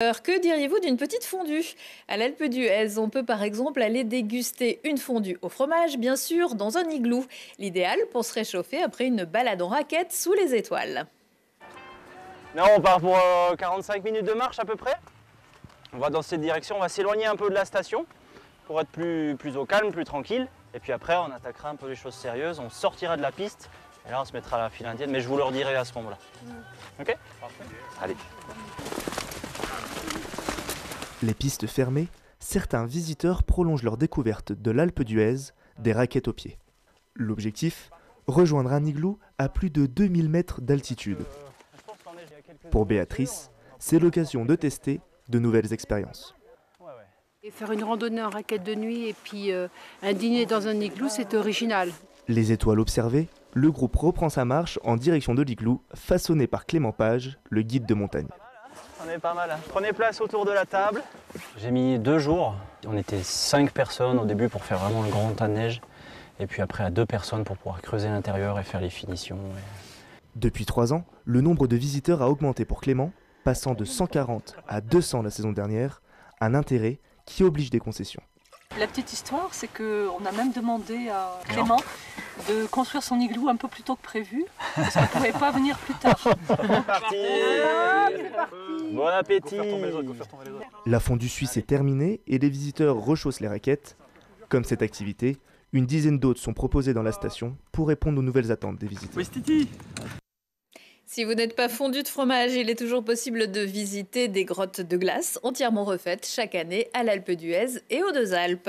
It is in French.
Alors, que diriez-vous d'une petite fondue? À l'Alpe d'Huez, on peut par exemple aller déguster une fondue au fromage, bien sûr, dans un igloo. L'idéal pour se réchauffer après une balade en raquette sous les étoiles. Là, on part pour 45 minutes de marche à peu près. On va dans cette direction, on va s'éloigner un peu de la station pour être plus au calme, plus tranquille. Et puis après, on attaquera un peu les choses sérieuses, on sortira de la piste et là, on se mettra à la file indienne. Mais je vous le redirai à ce moment-là. Ok? Parfait. Allez. Les pistes fermées, certains visiteurs prolongent leur découverte de l'Alpe d'Huez des raquettes aux pieds. L'objectif, rejoindre un igloo à plus de 2000 mètres d'altitude. Pour Béatrice, c'est l'occasion de tester de nouvelles expériences. Et faire une randonnée en raquette de nuit et puis un dîner dans un igloo, c'est original. Les étoiles observées, le groupe reprend sa marche en direction de l'igloo, façonné par Clément Page, le guide de montagne. On est pas mal. Prenez place autour de la table. J'ai mis 2 jours. On était 5 personnes au début pour faire vraiment le grand tas de neige. Et puis après à 2 personnes pour pouvoir creuser l'intérieur et faire les finitions. Depuis 3 ans, le nombre de visiteurs a augmenté pour Clément, passant de 140 à 200 la saison dernière, un intérêt qui oblige des concessions. La petite histoire, c'est qu'on a même demandé à Clément de construire son igloo un peu plus tôt que prévu, parce qu'on ne pouvait pas venir plus tard. C'est parti. Bon appétit. La fondue suisse est terminée et les visiteurs rechaussent les raquettes. Comme cette activité, une dizaine d'autres sont proposées dans la station pour répondre aux nouvelles attentes des visiteurs. Si vous n'êtes pas fondu de fromage, il est toujours possible de visiter des grottes de glace entièrement refaites chaque année à l'Alpe d'Huez et aux Deux Alpes.